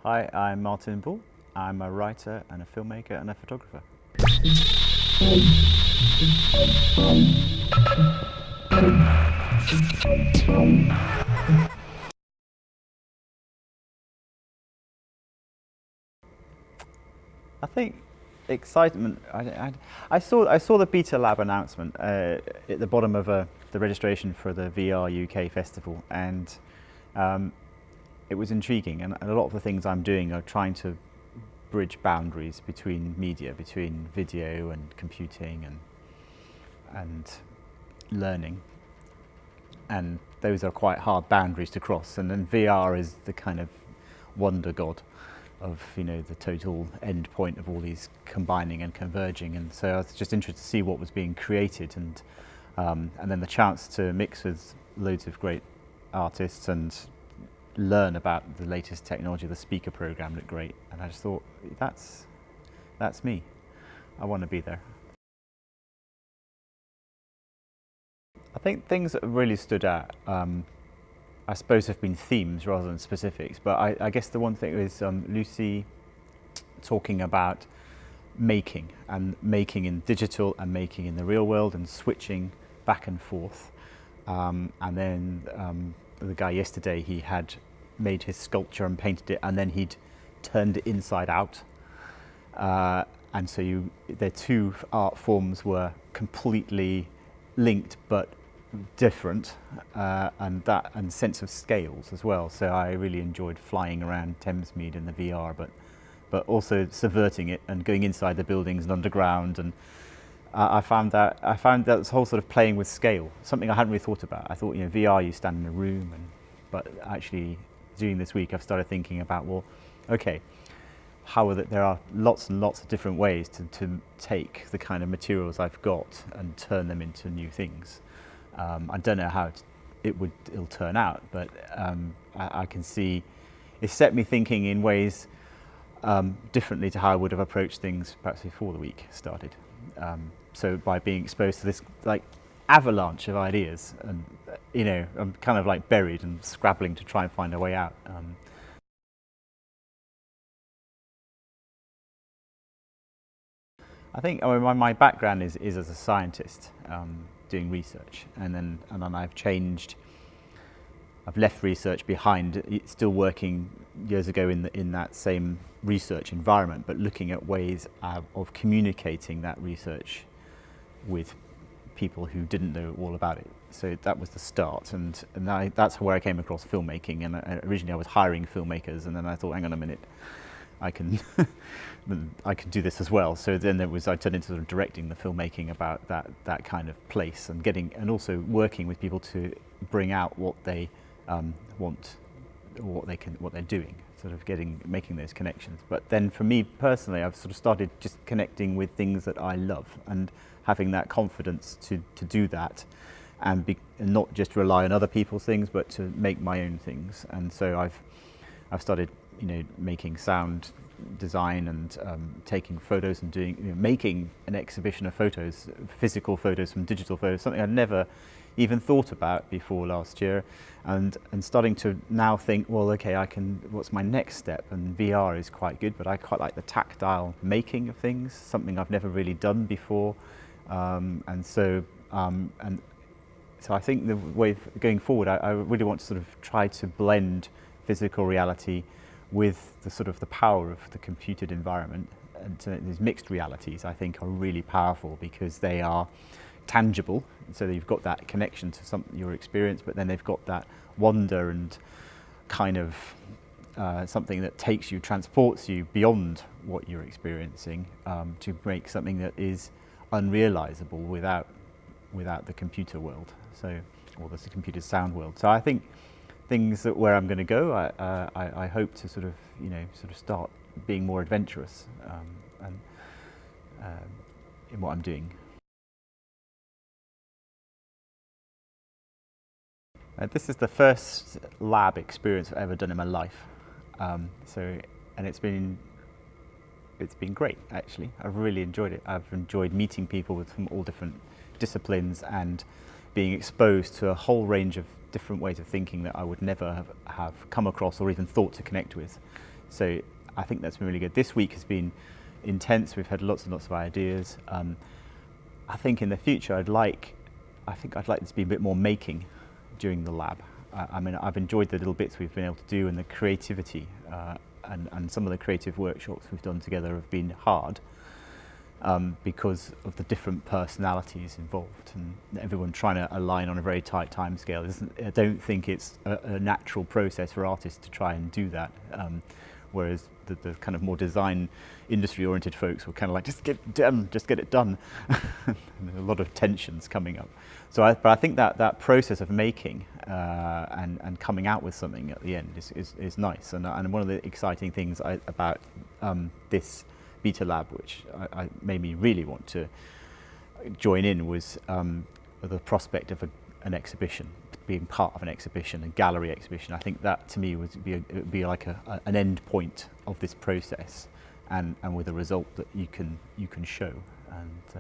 Hi, I'm Martyn. I'm a writer and a filmmaker and a photographer. I think excitement. I saw the Betalab announcement at the bottom of the registration for the VRUK festival, and it was intriguing. And a lot of the things I'm doing are trying to bridge boundaries between media, between video and computing and learning. And those are quite hard boundaries to cross. And then VR is the kind of wonder god of the total end point of all these combining and converging. And so I was just interested to see what was being created, and then the chance to mix with loads of great artists and learn about the latest technology. The speaker program looked great, and I just thought, that's me. I want to be there. I think things that really stood out, I suppose, have been themes rather than specifics. But I guess the one thing is Lucy talking about making in digital and making in the real world, and switching back and forth. And then the guy yesterday, he had made his sculpture and painted it, and then he'd turned it inside out. And so their two art forms were completely linked but different, and sense of scales as well. So I really enjoyed flying around Thamesmead in the VR, but also subverting it and going inside the buildings and underground. And I found that this whole sort of playing with scale, something I hadn't really thought about. I thought, VR, you stand in a room, but actually during this week I've started thinking about, well, okay, there are lots and lots of different ways to take the kind of materials I've got and turn them into new things. I don't know how it'll turn out, but I can see it set me thinking in ways differently to how I would have approached things perhaps before the week started. So by being exposed to this avalanche of ideas, and I'm kind of buried and scrabbling to try and find a way out. I think my background is as a scientist, doing research, and then I've left research behind. It's still working years ago in that same research environment, but looking at ways of communicating that research with people who didn't know all about it. So that was the start, and that's where I came across filmmaking. And originally I was hiring filmmakers, and then I thought, hang on a minute, I can do this as well. So then I turned into sort of directing the filmmaking about that kind of place, and also working with people to bring out what they want, or what they're doing, sort of making those connections. But then for me personally, I've sort of started just connecting with things that I love, and having that confidence to do that, and not just rely on other people's things, but to make my own things. And so I've started making sound design and taking photos and making an exhibition of photos, physical photos from digital photos, something I'd never even thought about before last year, and starting to now think, well, okay, what's my next step? And VR is quite good, but I quite like the tactile making of things, something I've never really done before. And so I think the way going forward, I really want to sort of try to blend physical reality with the power of the computed environment. And so these mixed realities, I think, are really powerful because they are tangible. So you've got that connection to your experience, but then they've got that wonder and kind of something that transports you beyond what you're experiencing, to make something that is unrealizable without the computer world, or the computer sound world. So I think things where I'm going to go, I hope to sort of start being more adventurous in what I'm doing. This is the first lab experience I've ever done in my life, and it's been great, actually. I've really enjoyed it. I've enjoyed meeting people from all different disciplines and being exposed to a whole range of different ways of thinking that I would never have come across or even thought to connect with. So I think that's been really good. This week has been intense. We've had lots and lots of ideas. I think in the future I'd like there to be a bit more making during the lab. I mean, I've enjoyed the little bits we've been able to do, and the creativity, and some of the creative workshops we've done together have been hard because of the different personalities involved and everyone trying to align on a very tight timescale. I don't think it's a natural process for artists to try and do that. Whereas the kind of more design industry-oriented folks were kind of like, just get it done. A lot of tensions coming up. So I think that process of making and coming out with something at the end is nice. And one of the exciting things about this Betalab, which I made me really want to join in, was the prospect of an exhibition, being part of an exhibition, a gallery exhibition. I think that to me would be like an end point of this process, and with a result that you can show. And so